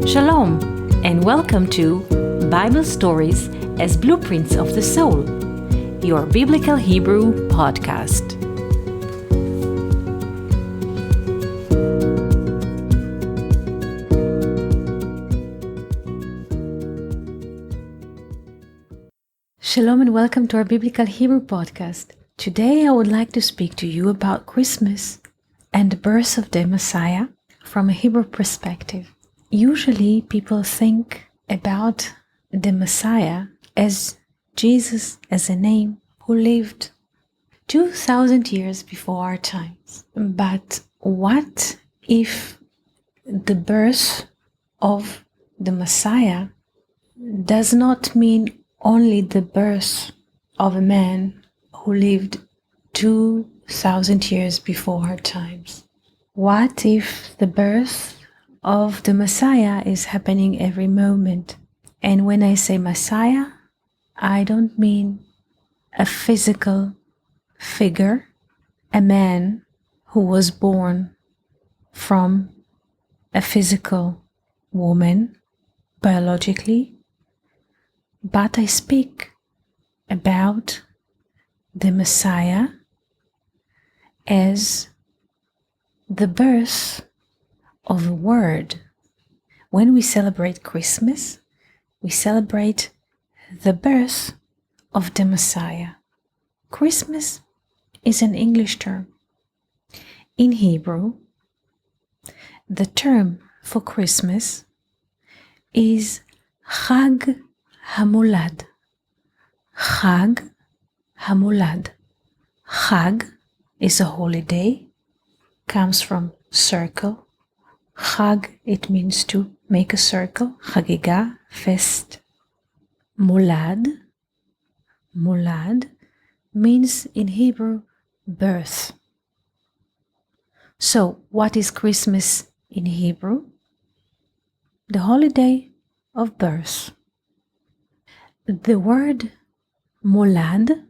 Shalom, and welcome to Bible Stories as Blueprints of the Soul, your Biblical Hebrew podcast. Shalom and welcome to our Biblical Hebrew podcast. Today I would like to speak to you about Christmas and the birth of the Messiah from a Hebrew perspective. Usually people think about the Messiah as Jesus as a name who lived 2,000 years before our times. But what if the birth of the Messiah does not mean only the birth of a man who lived 2,000 years before our times? What if the birth of the Messiah is happening every moment? And when I say Messiah, I don't mean a physical figure, a man who was born from a physical woman biologically, but I speak about the Messiah as the birth of a word. When we celebrate Christmas, we celebrate the birth of the Messiah. Christmas is an English term. In Hebrew, the term for Christmas is Chag HaMolad. Chag HaMolad. Chag is a holiday, comes from circle. Chag, it means to make a circle. Chagiga, fest. Molad. Molad means in Hebrew birth. So, what is Christmas in Hebrew? The holiday of birth. The word molad,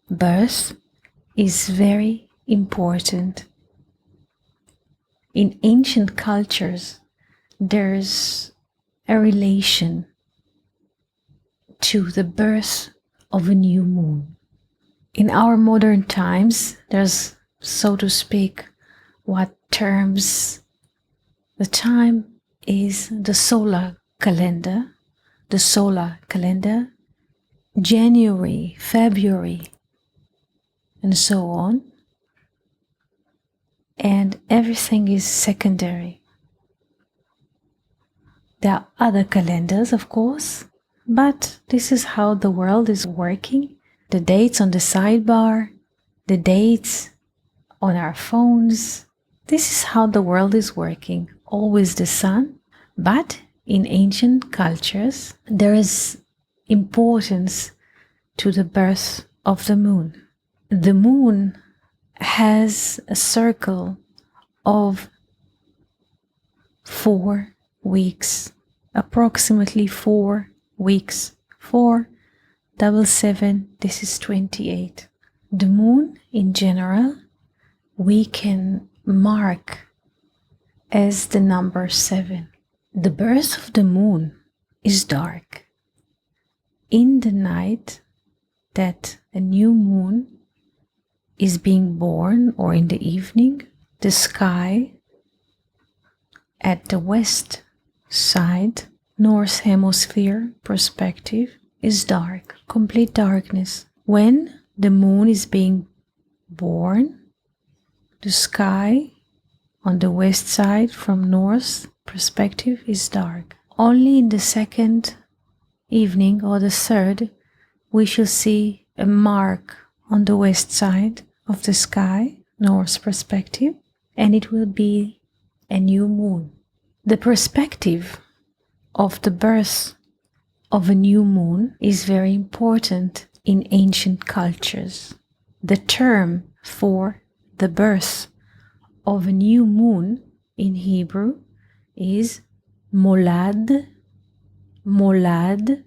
birth, is very important. In ancient cultures, there's a relation to the birth of a new moon. In our modern times, there's, so to speak, what terms the time is the solar calendar. The solar calendar, January, February, and so on. And everything is secondary. There are other calendars, of course, but this is how the world is working. The dates on the sidebar, the dates on our phones. This is how the world is working. Always the sun, but in ancient cultures, there is importance to the birth of the moon. The moon has a circle of 4 weeks, approximately 4 weeks. 4, double 7, this is 28. The moon, in general, we can mark as the number 7. The birth of the moon is dark. In the night that a new moon is being born, or in the evening, the sky at the west side, north hemisphere perspective, is dark, complete darkness. When the moon is being born, the sky on the west side from north perspective is dark. Only in the second evening or the third, we shall see a mark on the west side of the sky, north perspective, and it will be a new moon. The perspective of the birth of a new moon is very important in ancient cultures. The term for the birth of a new moon in Hebrew is molad, molad,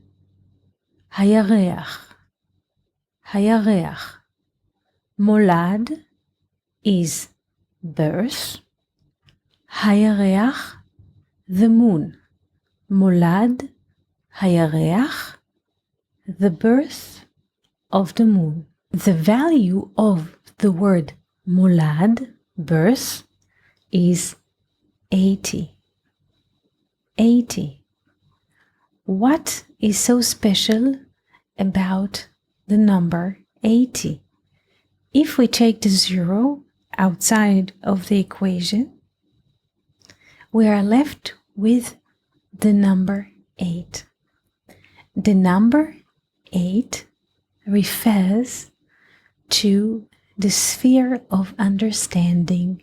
hayareach, hayareach. Molad is birth, hayareach, the moon. molad hayarech, the birth of the moon. The value of the word molad, birth, is 80. 80. What is so special about the number 80? If we take the 0 outside of the equation, we are left with the number 8. The number 8 refers to the sphere of understanding.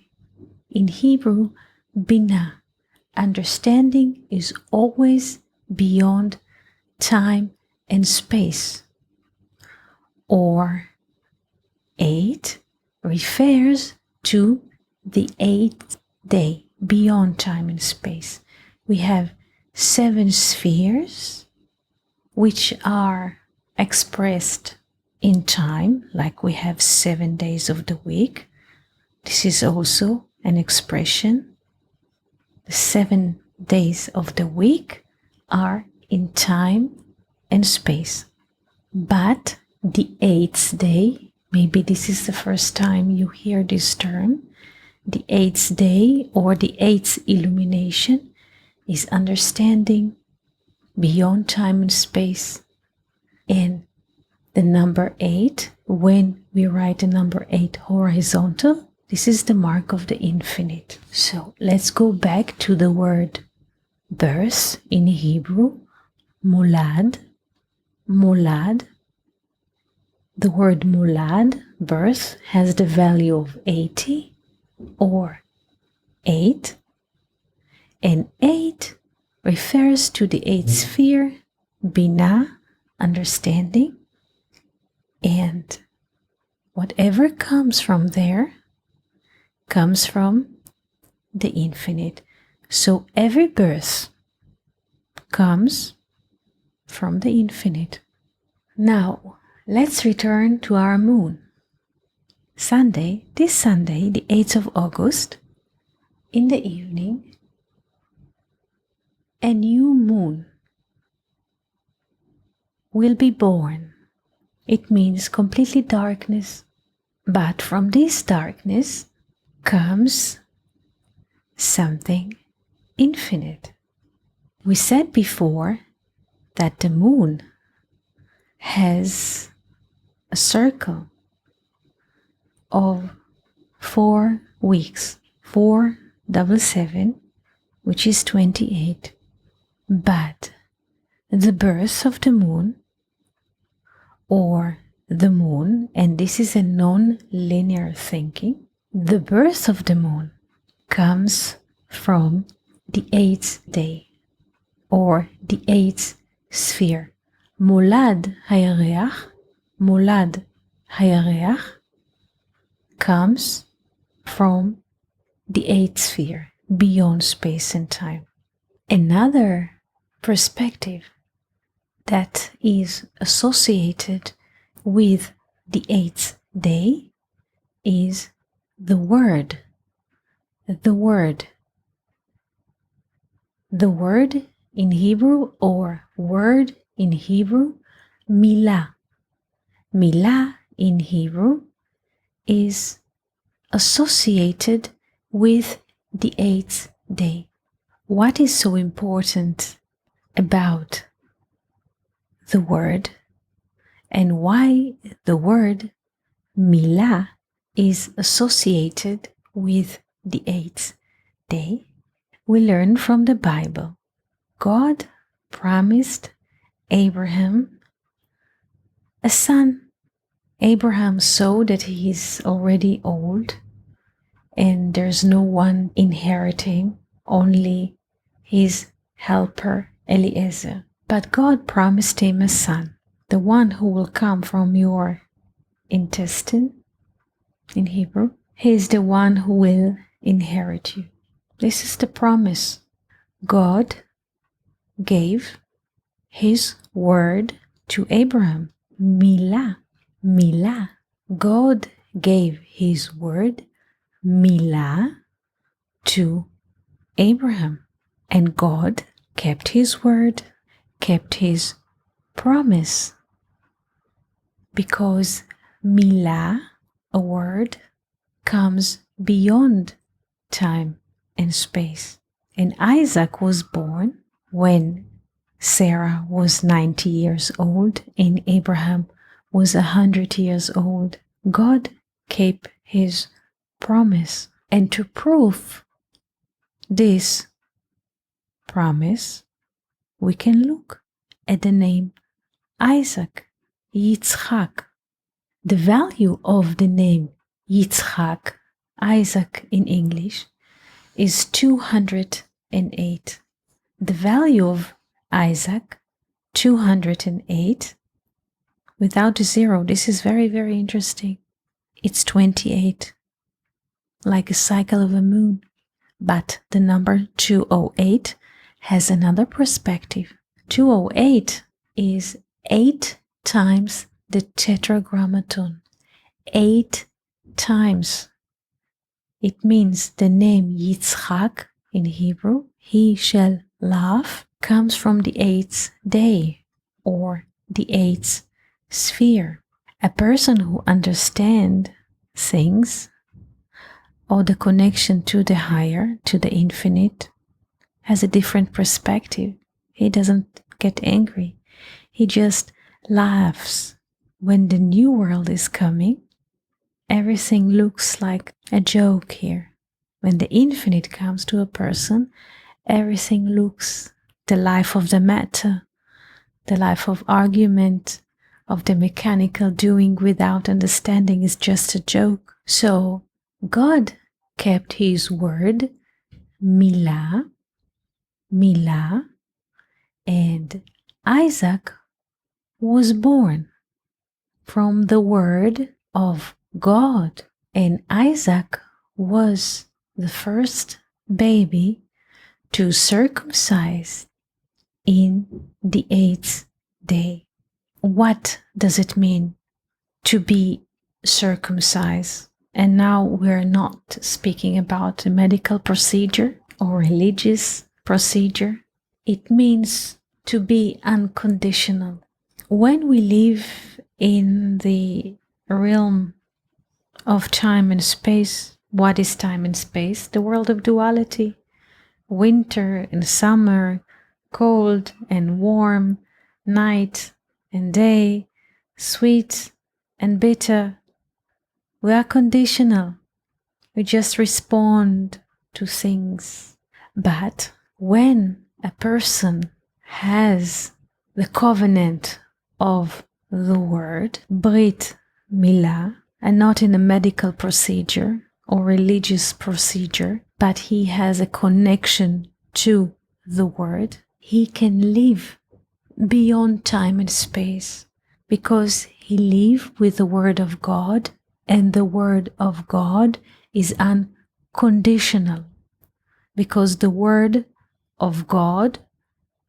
In Hebrew, binah. Understanding is always beyond time and space. Or 8 refers to the 8th day, beyond time and space. We have 7 spheres which are expressed in time, like we have 7 days of the week. This is also an expression. The 7 days of the week are in time and space. But the 8th day, maybe this is the first time you hear this term, the 8th day or the 8th illumination is understanding beyond time and space. And the number 8, when we write the number 8 horizontal, this is the mark of the infinite. So let's go back to the word birth in Hebrew, molad. Molad. The word molad, birth, has the value of 80 or 8. And 8 refers to the 8th sphere, binah, understanding. And whatever comes from there comes from the infinite. So every birth comes from the infinite. Now, let's return to our moon. Sunday, this Sunday, the 8th of August, in the evening, a new moon will be born. It means completely darkness. But from this darkness comes something infinite. We said before that the moon has a circle of 4 weeks, 4 double 7, which is 28. But the birth of the moon, or the moon, and this is a non-linear thinking, the birth of the moon comes from the 8th day, or the 8th sphere. Molad hayarech comes from the 8th sphere, beyond space and time. Another perspective that is associated with the 8th day is the word. The word in Hebrew, or word in Hebrew, milah. Milah in Hebrew is associated with the 8th day. What is so important about the word, and why the word milah is associated with the 8th day? We learn from the Bible. God promised Abraham a son. Abraham saw that he is already old and there's no one inheriting, only his helper Eliezer. But God promised him a son, the one who will come from your intestine. In Hebrew, he is the one who will inherit you. This is the promise. God gave his word to Abraham. Milah. Milah. God gave his word, milah, to Abraham. And God kept his word, kept his promise. Because milah, a word, comes beyond time and space. And Isaac was born when Sarah was 90 years old and Abraham was 100 years old. God kept his promise. And to prove this promise, we can look at the name Isaac, Yitzchak. The value of the name Yitzchak, Isaac in English, is 208. The value of Isaac, 208, without a zero. This is very, very interesting. It's 28, like a cycle of a moon. But the number 208 has another perspective. 208 is 8 times the tetragrammaton. 8 times. It means the name Yitzchak in Hebrew, he shall laugh, comes from the 8th day or the 8th sphere. A person who understands things or the connection to the higher, to the infinite, has a different perspective. He doesn't get angry. He just laughs. When the new world is coming, everything looks like a joke here. When the infinite comes to a person, everything looks the life of the matter, the life of argument, of the mechanical doing without understanding is just a joke. So God kept his word, milah, and Isaac was born from the word of God. And Isaac was the first baby to circumcise in the 8th day. What does it mean to be circumcised? And now we're not speaking about a medical procedure or religious procedure. It means to be unconditional. When we live in the realm of time and space, what is time and space? The world of duality. Winter and summer, cold and warm, night and day, sweet and bitter. We are conditional. We just respond to things. But when a person has the covenant of the word, Brit Milah, and not in a medical procedure or religious procedure, but he has a connection to the word, he can live beyond time and space because he lives with the word of God, and the word of God is unconditional because the word of God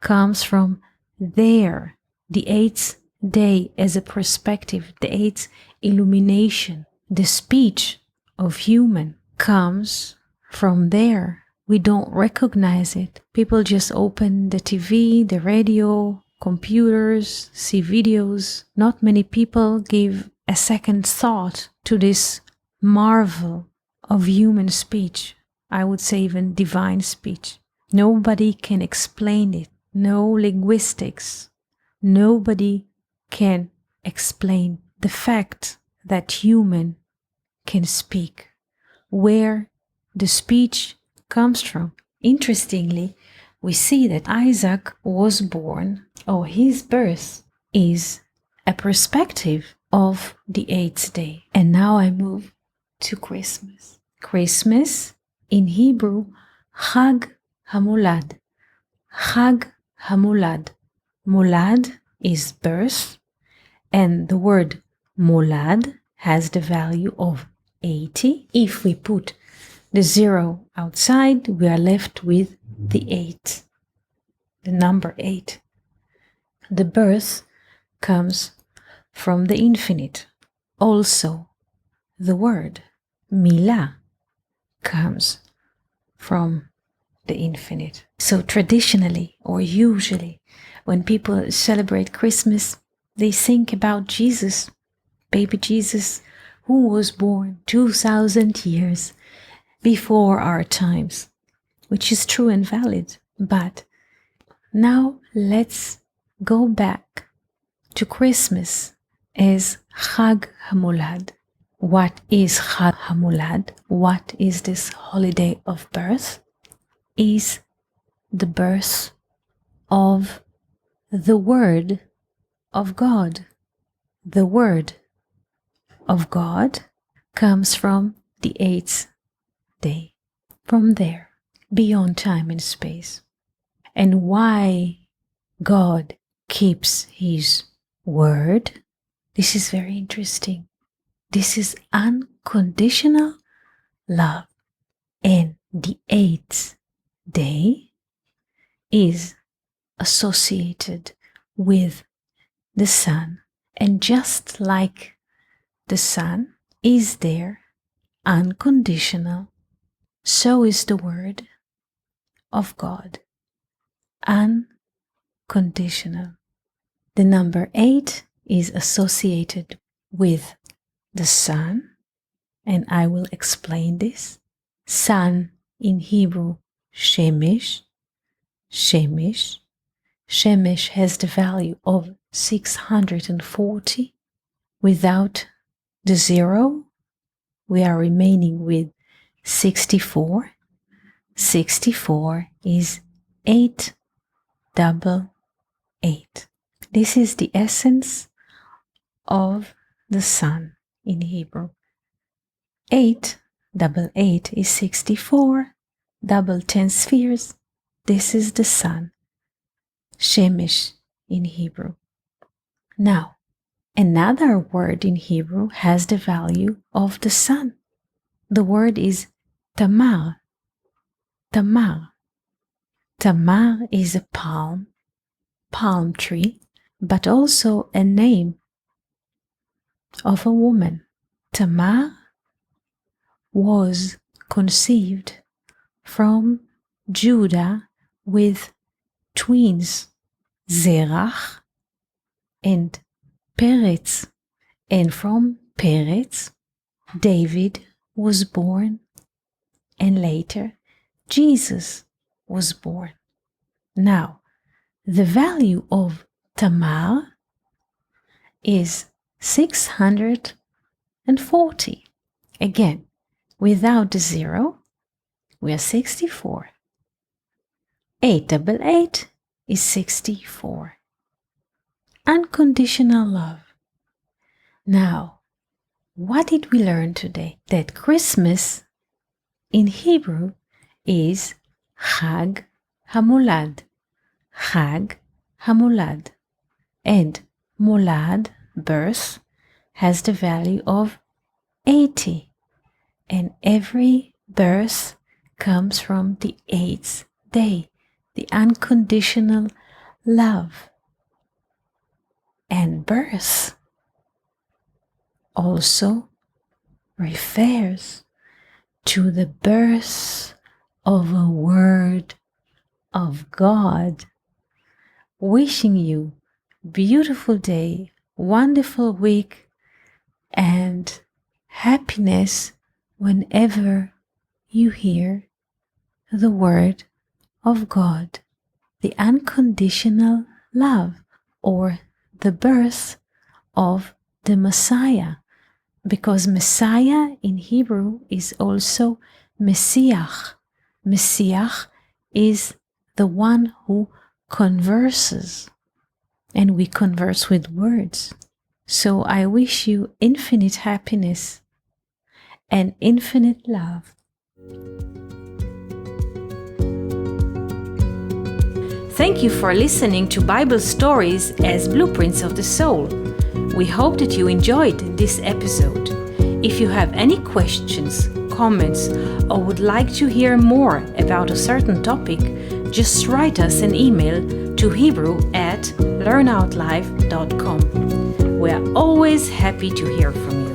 comes from there, the 8th day as a perspective, the 8th illumination. The speech of human comes from there. We don't recognize it. People just open the TV, the radio, computers, see videos. Not many people give a second thought to this marvel of human speech. I would say even divine speech. Nobody can explain it. No linguistics. Nobody can explain the fact that human can speak, where the speech comes from. Interestingly, we see that Isaac was born, or his birth is a perspective of the 8th day. And now I move to Christmas. Christmas, in Hebrew, Chag HaMolad. Chag HaMolad. Molad is birth, and the word molad has the value of 80. If we put the 0 outside, we are left with the 8, the number 8. The birth comes from the infinite. Also, the word milah comes from the infinite. So traditionally or usually, when people celebrate Christmas, they think about Jesus, baby Jesus, who was born 2,000 years before our times, which is true and valid. But now let's go back to Christmas as Chag HaMolad. What is Chag HaMolad? What is this holiday of birth? Is the birth of the Word of God. The Word of God comes from the 8th day, from there, beyond time and space. And why God keeps His Word? This is very interesting. This is unconditional love. And the 8th day is associated with the sun. And just like the sun is there, unconditional, so is the Word of God, unconditional. The number 8 is associated with the sun, and I will explain this. Sun in Hebrew, shemesh. Shemesh. Shemesh has the value of 640. Without the 0, we are remaining with 64. 64 is 888. This is the essence of the sun in Hebrew. 888 is 64. Double 10 spheres. This is the sun. Shemesh in Hebrew. Now, another word in Hebrew has the value of the sun. The word is tamar. Tamar. Tamar is a palm tree, but also a name of a woman. Tamar was conceived from Judah with twins, Zerach and Peretz. And from Peretz, David was born, and later Jesus was born. Now, the value of Tamar is 640. Again, without the 0, we are 64. 888 is 64. Unconditional love. Now, what did we learn today? That Christmas in Hebrew is Chag HaMolad. Chag HaMolad. And molad, birth, has the value of 80. And every birth comes from the 8th day, the unconditional love. And birth also refers to the birth of a word of God. Wishing you beautiful day, wonderful week, and happiness whenever you hear the word of God, the unconditional love, or the birth of the Messiah, because Messiah in Hebrew is also Messiach. Messiach is the one who converses, and we converse with words. So I wish you infinite happiness and infinite love. Thank you for listening to Bible Stories as Blueprints of the Soul. We hope that you enjoyed this episode. If you have any questions, comments, or would like to hear more about a certain topic, just write us an email to hebrew@learnoutlive.com. We are always happy to hear from you.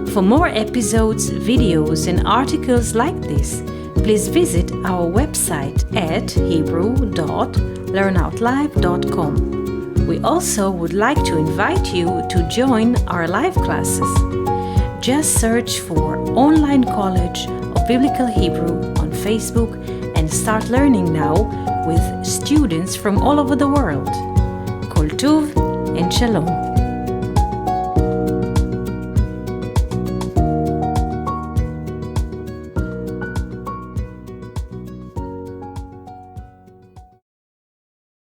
For more episodes, videos, and articles like this, please visit our website at hebrew.learnoutlive.com. We also would like to invite you to join our live classes. Just search for Online College of Biblical Hebrew on Facebook and start learning now with students from all over the world. Koltuv and Shalom.